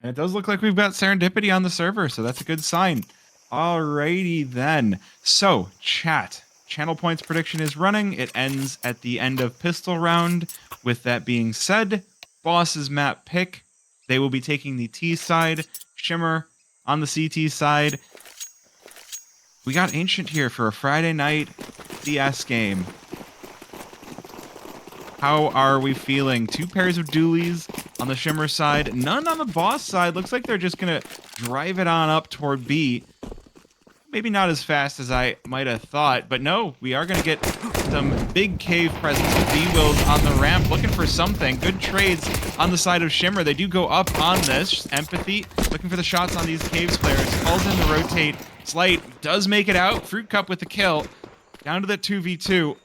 And it does look like we've got Serendipity on the server, so that's a good sign. Alrighty then. So, chat. Channel points prediction is running. It ends at the end of pistol round. With that being said, boss's map pick. They will be taking the T side. Shimmer on the CT side. We got Ancient here for a Friday night CS game. How are we feeling? 2 pairs of dualies on the Shimmer side. None on the boss side. Looks like they're just going to drive it on up toward B. Maybe not as fast as I might have thought, but no, we are going to get some big cave presence with B-Wills on the ramp, looking for something. Good trades on the side of Shimmer. They do go up on this. Empathy, looking for the shots on these caves players. Calls in the rotate. Slight does make it out. Fruit Cup with the kill. Down to the 2v2.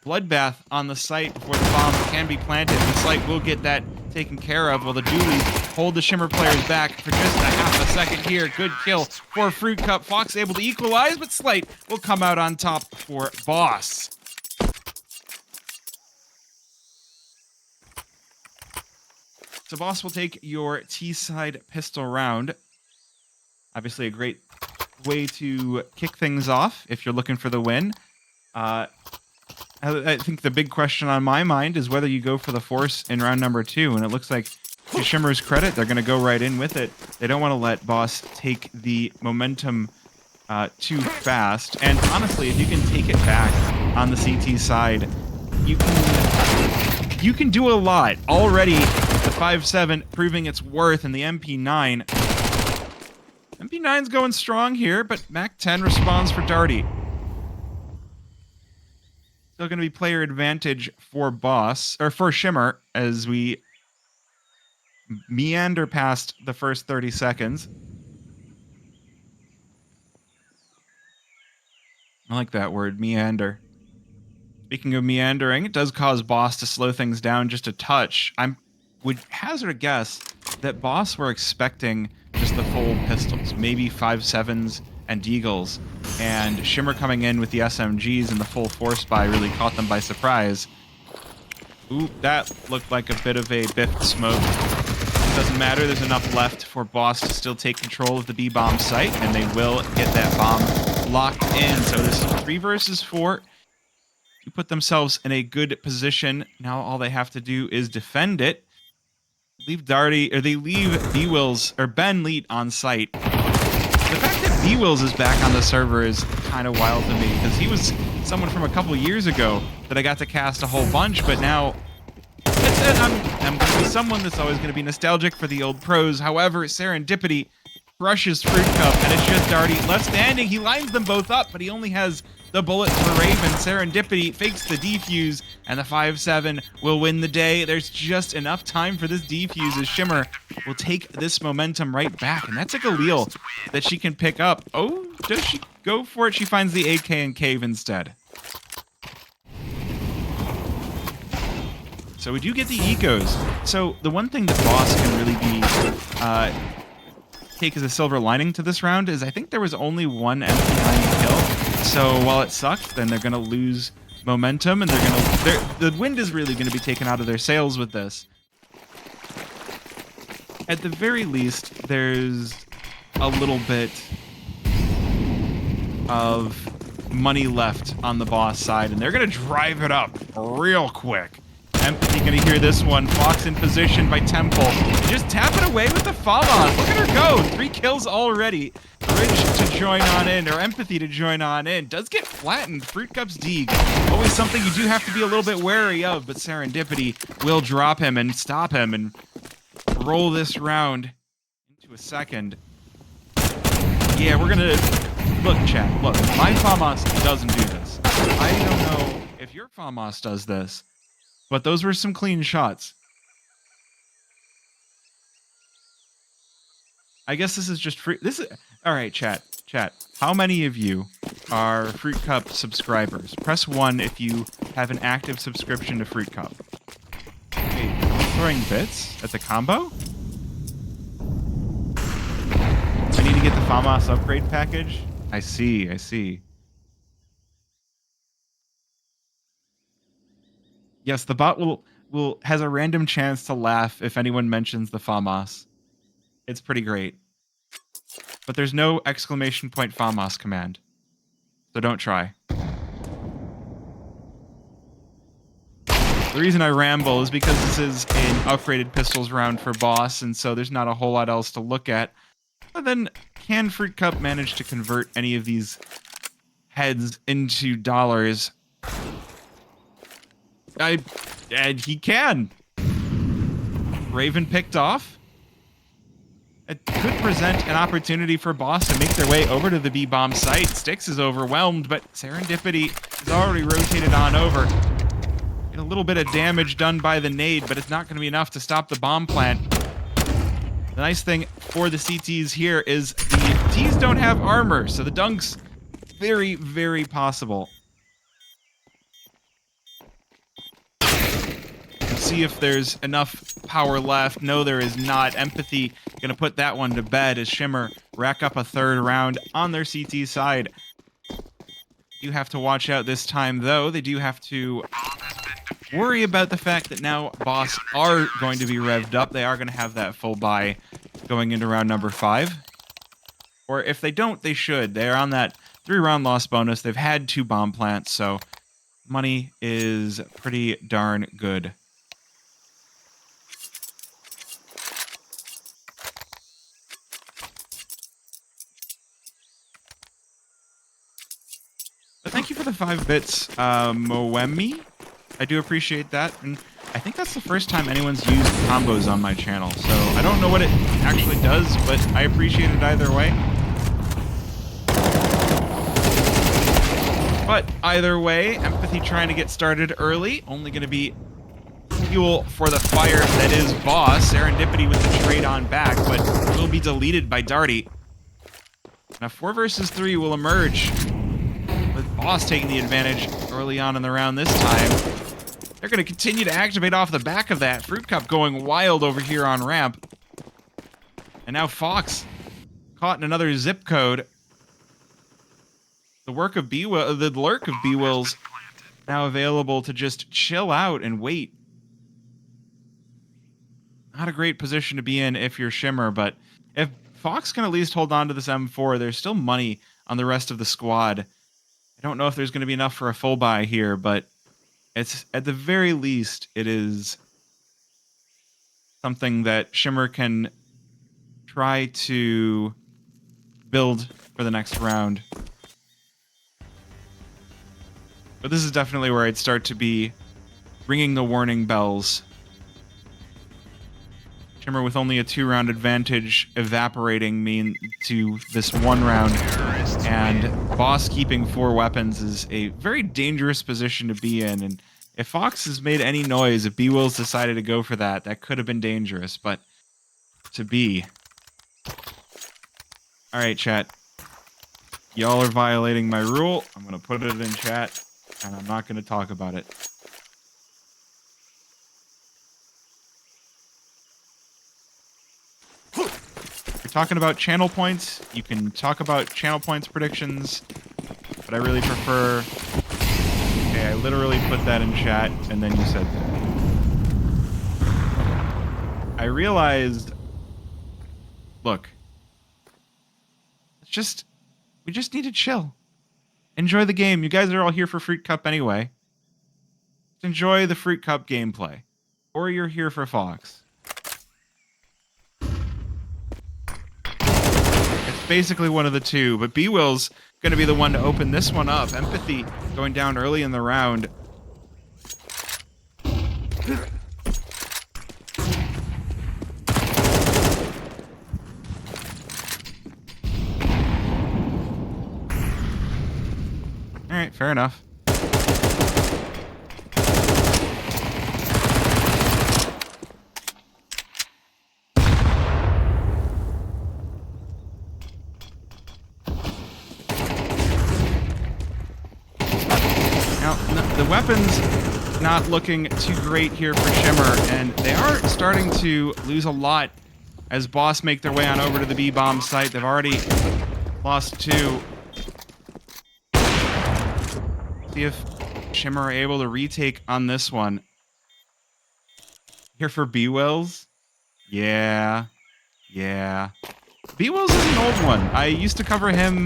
Bloodbath on the site before the bomb can be planted, and Slight will get that taken care of while the dualies hold the Shimmer players back for just a half a second here. Good kill for Fruit Cup. Fox able to equalize, but Slight will come out on top for Boss. So Boss will take your T-side pistol round. Obviously a great way to kick things off if you're looking for the win. I think the big question on my mind is whether you go for the Force in round number 2, and it looks like, to Shimmer's credit, they're going to go right in with it. They don't want to let Boss take the momentum too fast, and honestly, if you can take it back on the CT side, you can do a lot. Already, the 5.7 proving its worth, and the MP9. MP9's going strong here, but Mac 10 responds for Darty. Still going to be player advantage for Boss, or for Shimmer, as we meander past the first 30 seconds. I like that word, meander. Speaking of meandering, it does cause Boss to slow things down just a touch. I would hazard a guess that Boss were expecting just the full pistols, maybe 5.7s and Deagles, and Shimmer coming in with the SMGs and the full force buy really caught them by surprise. Ooh, that looked like a bit of a biffed smoke. Doesn't matter, there's enough left for Boss to still take control of the B-bomb site, and they will get that bomb locked in. So this is 3 versus 4. To put themselves in a good position. Now all they have to do is defend it. Leave Darty, or they leave B-Wills, or Ben Leet on site. The fact that B-Wills is back on the server is kind of wild to me, because he was someone from a couple years ago that I got to cast a whole bunch, but now I'm going to be someone that's always going to be nostalgic for the old pros. However, Serendipity crushes Fruit Cup, and it's just Darty left standing. He lines them both up, but he only has the bullets for Raven. Serendipity fakes the defuse, and the 5.7 will win the day. There's just enough time for this defuse as Shimmer will take this momentum right back, and that's a Galil that she can pick up. Oh, does she go for it? She finds the AK and cave instead. So we do get the ecos. So the one thing that Boss can really be take as a silver lining to this round is I think there was only one MP9 kill. So while it sucks, then they're going to lose momentum, and the wind is really going to be taken out of their sails with this. At the very least, there's a little bit of money left on the Boss side, and they're going to drive it up real quick. Empathy gonna hear this one. Fox in position by Temple. Just tap it away with the FAMAS. Look at her go. 3 kills already. Bridge to join on in, or Empathy to join on in. Does get flattened. Fruit Cup's Deeg. Always something you do have to be a little bit wary of, but Serendipity will drop him and stop him and roll this round into a second. Yeah, we're gonna... Look, chat. Look, my FAMAS doesn't do this. I don't know if your FAMAS does this, but those were some clean shots. I guess this is just free. This is all right, chat. How many of you are Fruit Cup subscribers? Press 1 if you have an active subscription to Fruit Cup. Wait, throwing bits at the combo? I need to get the FAMAS upgrade package. I see. Yes, the bot will has a random chance to laugh if anyone mentions the FAMAS. It's pretty great. But there's no exclamation point FAMAS command. So don't try. The reason I ramble is because this is an upgraded pistols round for boss, and so there's not a whole lot else to look at. But then, can Fruit Cup manage to convert any of these heads into dollars? And he can. Raven picked off. It could present an opportunity for boss to make their way over to the B-bomb site. Styx is overwhelmed, but Serendipity is already rotated on over. Get a little bit of damage done by the nade, but it's not going to be enough to stop the bomb plant. The nice thing for the CTs here is the Ts don't have armor, so the dunk's very, very possible. See if there's enough power left. No, there is not. Empathy going to put that one to bed as Shimmer rack up a third round on their CT side. You have to watch out this time, though. They do have to worry about the fact that now boss are going to be revved up. They are going to have that full buy going into round number 5. Or if they don't, they should. They're on that 3-round loss bonus. They've had 2 bomb plants, so money is pretty darn good. But thank you for the 5 bits, Moemi. I do appreciate that, and I think that's the first time anyone's used combos on my channel, so I don't know what it actually does, but I appreciate it either way. But either way, Empathy trying to get started early, only going to be fuel for the fire that is boss. Serendipity with the trade on back, but will be deleted by Darty. Now 4 versus 3 will emerge, with boss taking the advantage early on in the round this time. They're going to continue to activate off the back of that. Fruit Cup going wild over here on ramp. And now Fox caught in another zip code. The lurk of B-Wills now available to just chill out and wait. Not a great position to be in if you're Shimmer, but if Fox can at least hold on to this M4, there's still money on the rest of the squad. I don't know if there's going to be enough for a full buy here, but it's at the very least, it is something that Shimmer can try to build for the next round. But this is definitely where I'd start to be ringing the warning bells. Shimmer with only a 2-round advantage evaporating to this 1 round. And boss keeping 4 weapons is a very dangerous position to be in. And if Fox has made any noise, if B-Wills decided to go for that, that could have been dangerous. But to be... Alright, chat. Y'all are violating my rule. I'm going to put it in chat, and I'm not going to talk about it. If you're talking about channel points, you can talk about channel points predictions, but I really prefer... Okay, I literally put that in chat, and then you said that. I realized... Look. We just need to chill. Enjoy the game. You guys are all here for Fruit Cup anyway. Just enjoy the Fruit Cup gameplay. Or you're here for Fox. It's basically one of the two, but B-Will's going to be the one to open this one up. Empathy going down early in the round. Alright, fair enough. Now, the weapons not looking too great here for Shimmer, and they are starting to lose a lot as Boss make their way on over to the B-bomb site. They've already lost 2. See if Shimmer are able to retake on this one. Here for B-Wills? Yeah. Yeah. B-Wills is an old one. I used to cover him,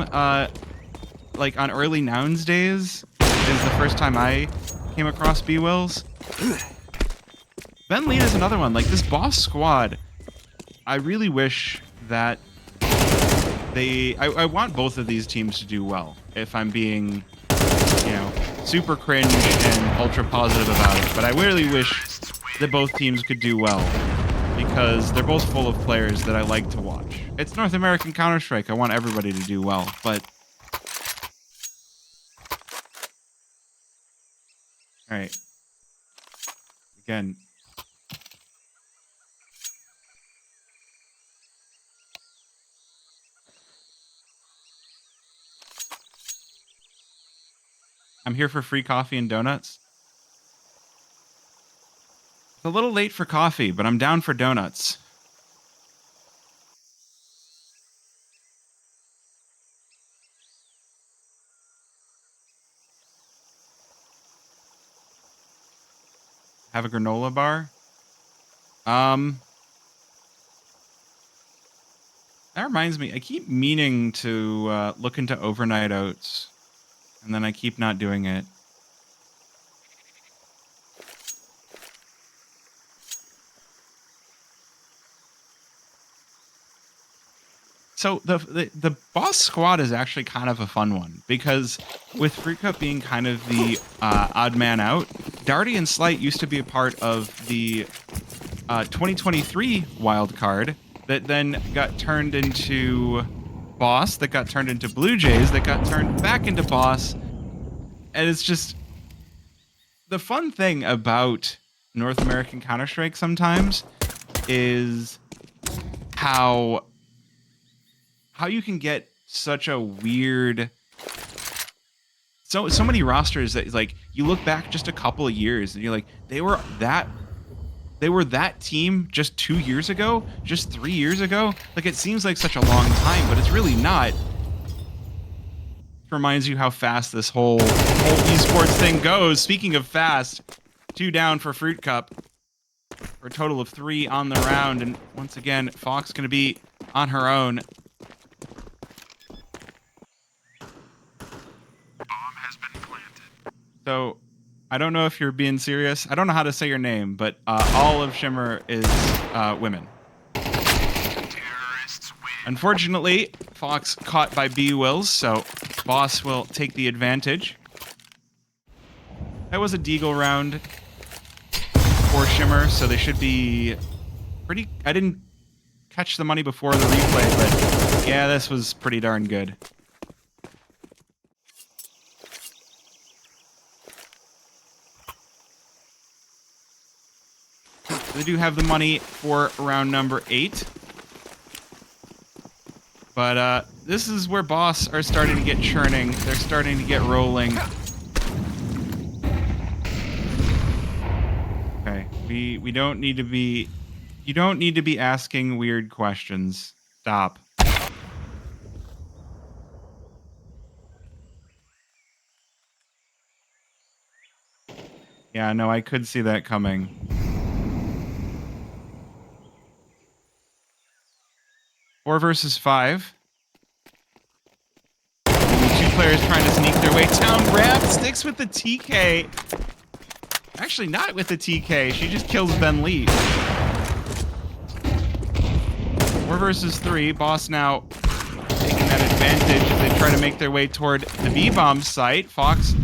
like, on early Nouns days. Is the first time I came across B-Wills. Ben Lead is another one. Like, this boss squad, I really wish that I want both of these teams to do well, if I'm being, you know, super cringe and ultra positive about it. But I really wish that both teams could do well, because they're both full of players that I like to watch. It's North American Counter-Strike. I want everybody to do well, but... Alright. Again... I'm here for free coffee and donuts. It's a little late for coffee, but I'm down for donuts. Have a granola bar? That reminds me, I keep meaning to look into overnight oats, and then I keep not doing it. So the boss squad is actually kind of a fun one, because with Fruit Cup being kind of the odd man out, Darty and Slight used to be a part of the 2023 wild card that then got turned into Boss, that got turned into Blue Jays, that got turned back into Boss. And it's just the fun thing about North American Counter-Strike sometimes is how you can get such a weird, so many rosters that, like, you look back just a couple of years and you're like, they were that team just 2 years ago, just 3 years ago. Like, it seems like such a long time, but it's really not. It reminds you how fast this whole esports thing goes. Speaking of fast, 2 down for Fruit Cup for a total of 3 on the round, and once again, Fox gonna be on her own. So, I don't know if you're being serious. I don't know how to say your name, but all of Shimmer is women. Unfortunately, Fox caught by B-Wills, so Boss will take the advantage. That was a Deagle round for Shimmer, so they should be pretty... I didn't catch the money before the replay, but yeah, this was pretty darn good. They do have the money for round number 8. But this is where Boss are starting to get churning. They're starting to get rolling. Okay, we don't need to be... You don't need to be asking weird questions. Stop. Yeah, no, I could see that coming. Four versus 5. 2 players trying to sneak their way down. Grab sticks with the TK. Actually, not with the TK. She just kills Ben Lee. 4 versus 3. Boss now taking that advantage as they try to make their way toward the B-bomb site. Fox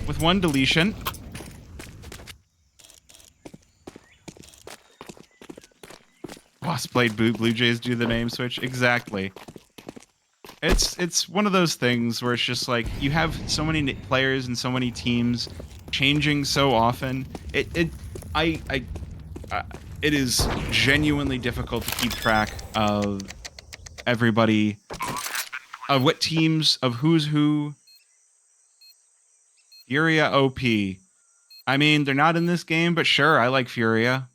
with 1 deletion. Boss played Blue Jays do the name switch. Exactly. It's one of those things where it's just like, you have so many players and so many teams changing so often. It is genuinely difficult to keep track of everybody, of what teams, of who's who. Furia OP. I mean, they're not in this game, but sure, I like Furia.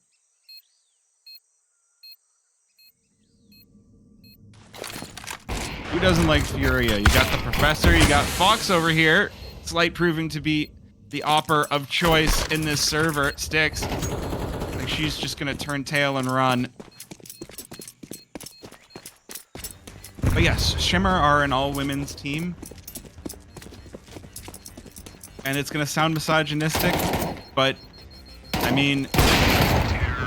Who doesn't like Furia? You got the Professor, you got Fox over here. Slight proving to be the opper of choice in this server. Sticks. Like she's just gonna turn tail and run. But yes, Shimmer are an all-women's team. And it's going to sound misogynistic, but, I mean,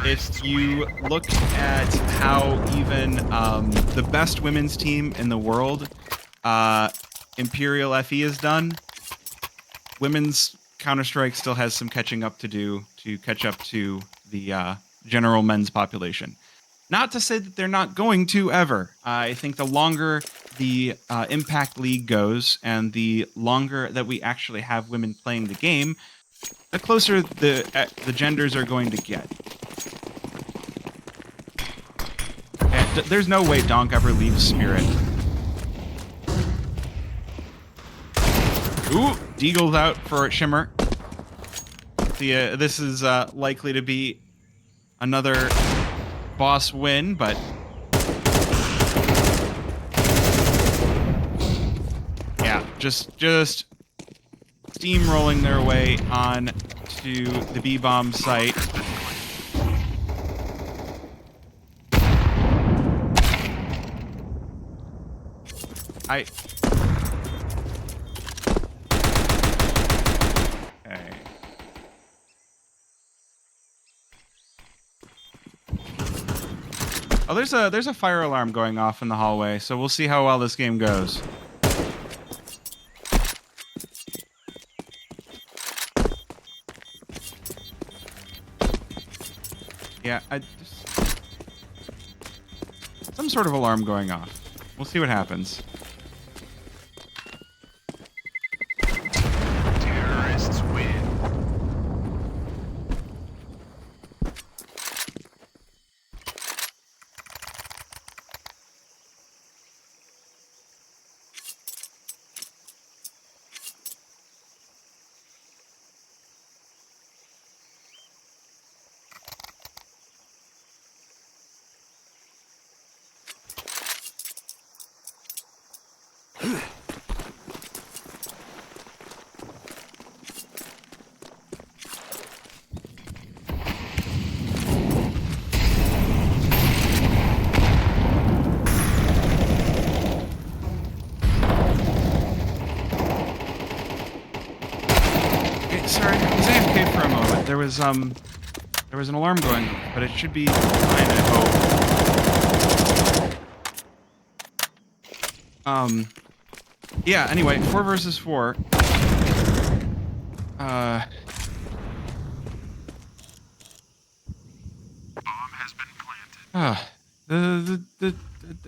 if you look at how even the best women's team in the world, Imperial FE, is done, women's Counter-Strike still has some catching up to do to catch up to the general men's population. Not to say that they're not going to ever. I think the longer the Impact League goes and the longer that we actually have women playing the game, the closer the genders are going to get. And there's no way Donk ever leaves Spirit. Ooh, Deagle's out for Shimmer. This is likely to be another boss win, but yeah, just steamrolling their way on to the B-bomb site. Okay. Oh, there's a fire alarm going off in the hallway, so we'll see how well this game goes. Yeah, some sort of alarm going off. We'll see what happens. Terrorists win. Sorry, I was AFK for a moment. There was an alarm going, but it should be fine, I hope. Yeah, anyway, 4 versus 4. Bomb has been planted.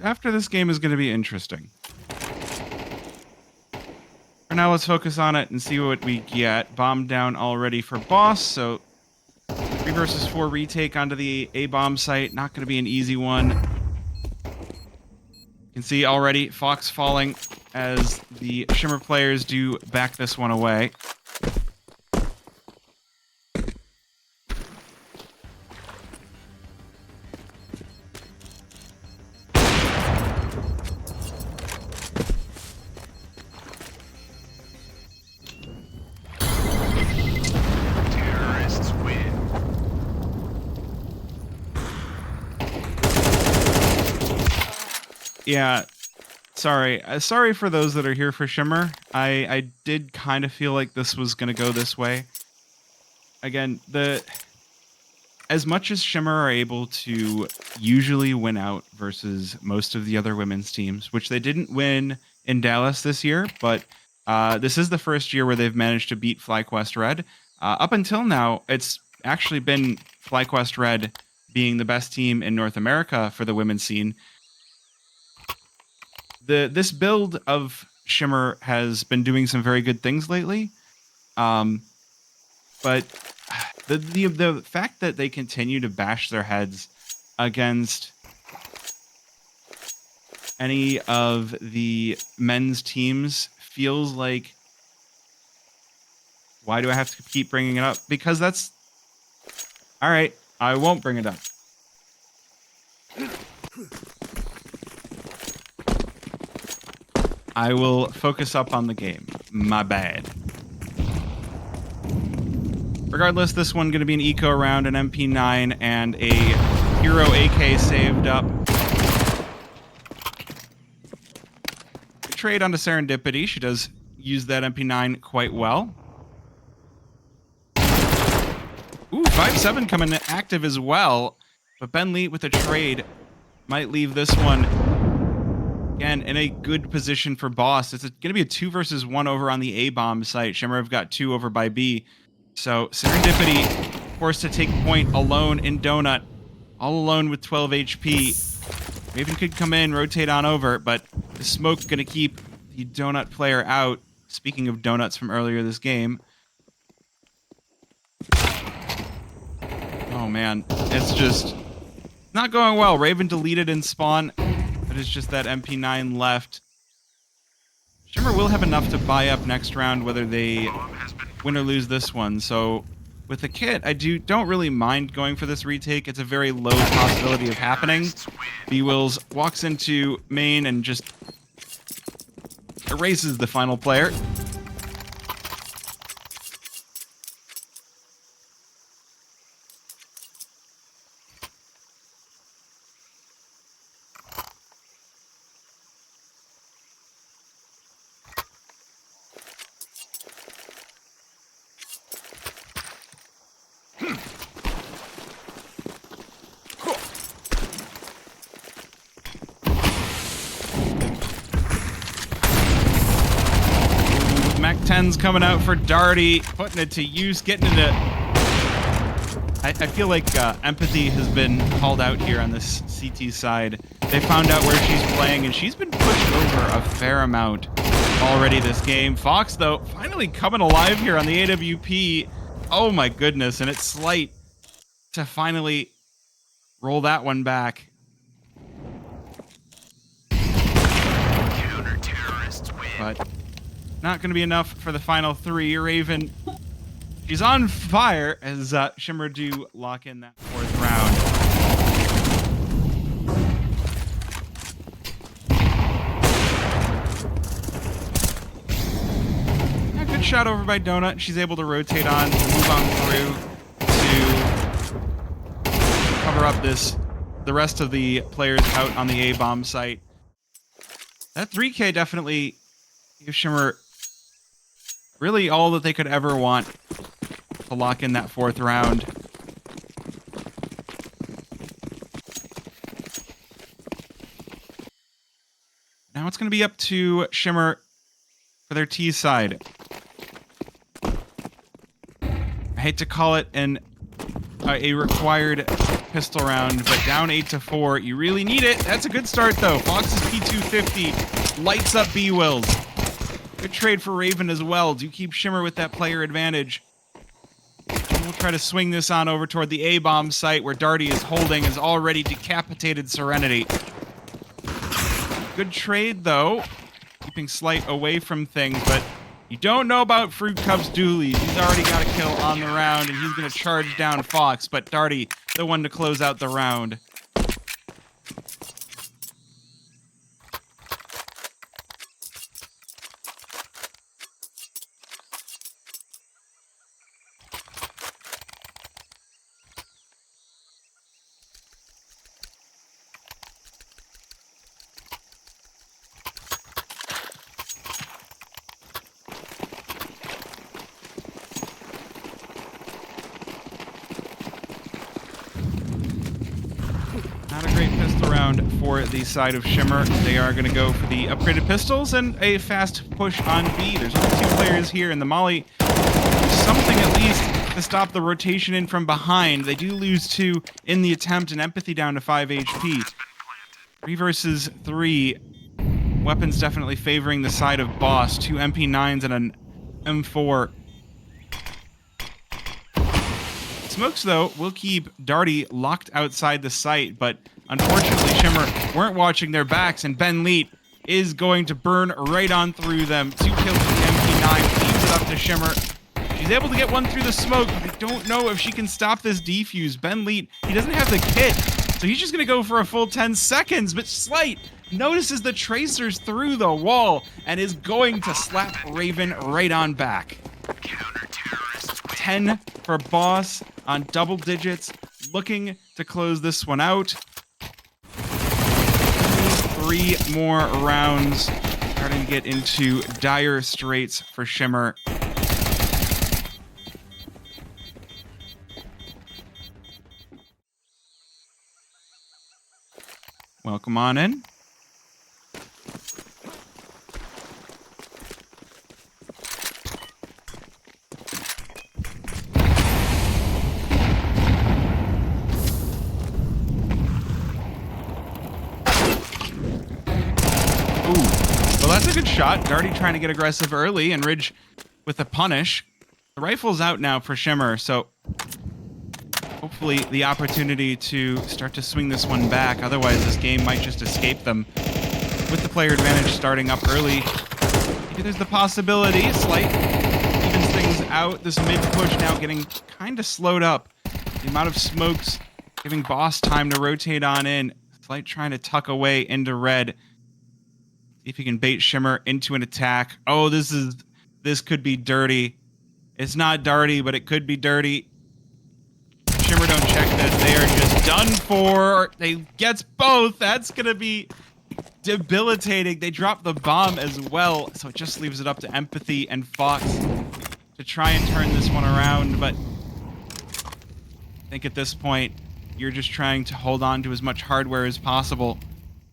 After this game is going to be interesting. For now, let's focus on it and see what we get. Bomb down already for boss, so 3 versus 4 retake onto the A-bomb site. Not going to be an easy one. You can see already Fox falling as the Shimmer players do back this one away. Yeah, sorry. Sorry for those that are here for Shimmer. I did kind of feel like this was going to go this way. Again, as much as Shimmer are able to usually win out versus most of the other women's teams, which they didn't win in Dallas this year, but this is the first year where they've managed to beat FlyQuest Red. Up until now, it's actually been FlyQuest Red being the best team in North America for the women's scene. This build of Shimmer has been doing some very good things lately, but the fact that they continue to bash their heads against any of the men's teams feels like, why do I have to keep bringing it up? Because that's all right. I won't bring it up. I will focus up on the game. My bad. Regardless, this one going to be an eco round, an MP9, and a Hero AK saved up. trade onto Serendipity. She does use that MP9 quite well. Ooh, 5-7 coming active as well. But Ben Lee with a trade might leave this one, again, in a good position for Boss. It's going to be a 2 versus 1 over on the A-bomb site. Shimmer have got 2 over by B. So Serendipity forced to take point alone in Donut. All alone with 12 HP. Raven could come in, rotate on over, but the smoke going to keep the Donut player out. Speaking of donuts from earlier this game. Oh man, it's just not going well. Raven deleted in spawn. It is just that MP9 left. Shimmer will have enough to buy up next round, whether they win or lose this one. So with the kit, I don't really mind going for this retake. It's a very low possibility of happening. B-Wills walks into main and just erases the final player. Mac 10's coming out for Darty, putting it to use, getting it to... I feel like Empathy has been called out here on this CT side. They found out where she's playing, and she's been pushed over a fair amount already this game. Fox, though, finally coming alive here on the AWP. Oh my goodness, and it's Slight to finally roll that one back. But not going to be enough for the final 3. Raven, she's on fire as Shimmer do lock in that 4th round. Yeah, good shot over by Donut. She's able to rotate on, move on through to cover up the rest of the players out on the A-bomb site. That 3K definitely gives Shimmer really all that they could ever want to lock in that 4th round. Now it's going to be up to Shimmer for their T side. I hate to call it a required pistol round, but down 8-4, you really need it. That's a good start, though. Fox's P250 lights up B-Wills. Good trade for Raven as well. Do keep Shimmer with that player advantage. And we'll try to swing this on over toward the A-bomb site where Darty is holding his already decapitated Serenity. Good trade, though. Keeping Slight away from things, but you don't know about Fruit Cup's dualies. He's already got a kill on the round, and he's going to charge down Fox, but Darty, the one to close out the round. Not a great pistol round for the side of Shimmer. They are going to go for the upgraded pistols and a fast push on B. There's only 2 players here, and the Molly something at least to stop the rotation in from behind. They do lose 2 in the attempt, and Empathy down to 5 HP. 3 versus 3. Weapons definitely favoring the side of Boss. 2 MP9s and an M4. Smokes, though, will keep Darty locked outside the site, but unfortunately, Shimmer weren't watching their backs, and Ben Leet is going to burn right on through them. 2 kills with the MP9, leaves it up to Shimmer. She's able to get one through the smoke, but I don't know if she can stop this defuse. Ben Leet, he doesn't have the kit, so he's just going to go for a full 10 seconds, but Slight notices the tracers through the wall and is going to slap Raven right on back. 10 for Boss on double digits, looking to close this one out. 3 more rounds starting to get into dire straits for Shimmer. Welcome on in. Well, that's a good shot. Darty trying to get aggressive early, and Ridge with a punish. The rifle's out now for Shimmer, so hopefully the opportunity to start to swing this one back. Otherwise, this game might just escape them. With the player advantage starting up early, maybe there's the possibility. Slight evens things out. This mid-push now getting kind of slowed up. The amount of smokes giving Boss time to rotate on in. Slight trying to tuck away into red. See if he can bait Shimmer into an attack. Oh, this could be dirty. It's not dirty, but it could be dirty. Shimmer don't check this. They are just done for. They gets both. That's gonna be debilitating. They drop the bomb as well, so it just leaves it up to Empathy and Fox to try and turn this one around. But I think at this point, you're just trying to hold on to as much hardware as possible.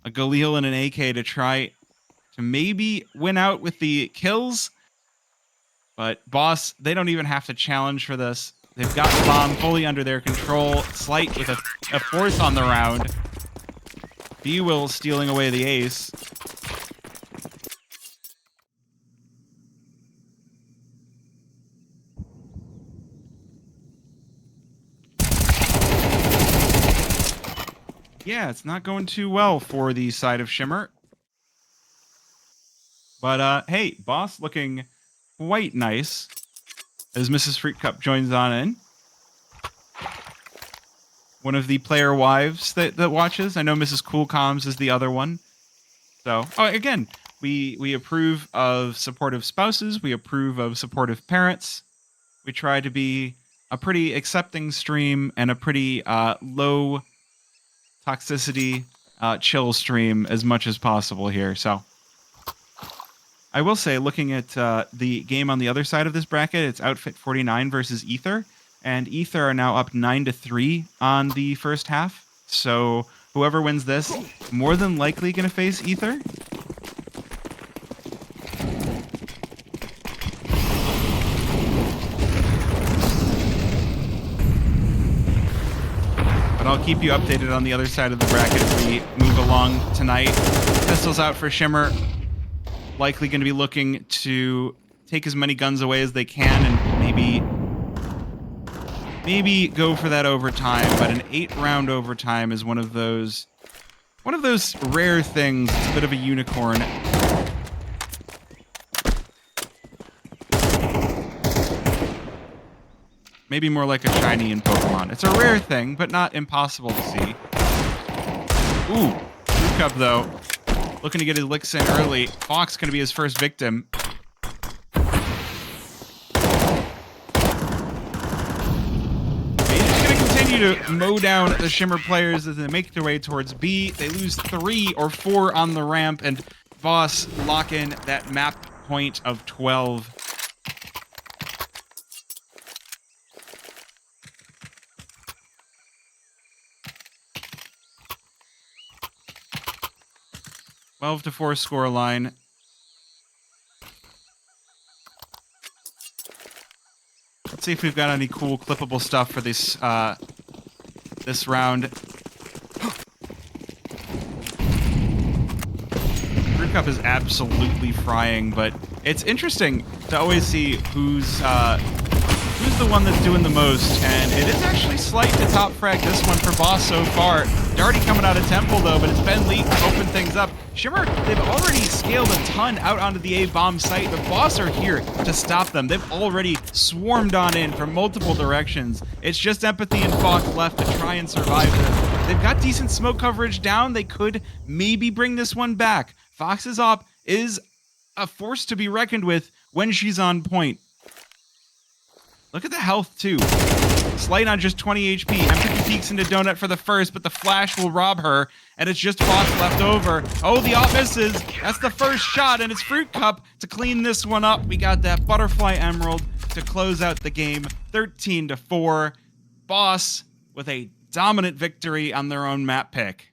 A Galil and an AK to try to maybe win out with the kills. But Boss, they don't even have to challenge for this. They've got the bomb fully under their control. Slight with a fourth on the round. B-Will stealing away the ace. Yeah, it's not going too well for the side of Shimmer. But, hey, Boss looking quite nice as Mrs. Freak Cup joins on in. One of the player wives that watches. I know Mrs. Cool Comms is the other one. So, again, we approve of supportive spouses. We approve of supportive parents. We try to be a pretty accepting stream and a pretty low toxicity, chill stream as much as possible here. So, I will say, looking at the game on the other side of this bracket, it's Outfit 49 versus Ether, and Ether are now up 9-3 on the first half. So whoever wins this, more than likely going to face Ether. But I'll keep you updated on the other side of the bracket as we move along tonight. Pistols out for Shimmer. Likely going to be looking to take as many guns away as they can and maybe go for that overtime. But an 8-round overtime is one of those rare things. It's a bit of a unicorn. Maybe more like a shiny in Pokemon. It's a rare thing, but not impossible to see. Ooh, Fruit Cup though. Looking to get his licks in early. Fox going to be his first victim. He's just going to continue to mow down the Shimmer players as they make their way towards B. They lose 3 or 4 on the ramp, and Boss lock in that map point of 12. Twelve to 4 score line. Let's see if we've got any cool clippable stuff for this this round. Fruit Cup is absolutely frying, but it's interesting to always see who's the one that's doing the most, and it is actually Slight to top frag this one for Boss so far. Darty coming out of Temple though, but it's Ben Lee to open things up. Shimmer, they've already scaled a ton out onto the A-bomb site. The Boss are here to stop them. They've already swarmed on in from multiple directions. It's just Empathy and Fox left to try and survive this. They've got decent smoke coverage down. They could maybe bring this one back. Fox's op is a force to be reckoned with when she's on point. Look at the health, too. Slight on just 20 HP. Empathy peeks into Donut for the first, but the flash will rob her, and it's just Boss left over. Oh, the ult misses. That's the first shot, and it's Fruit Cup to clean this one up. We got that Butterfly Emerald to close out the game, 13-4. Boss with a dominant victory on their own map pick.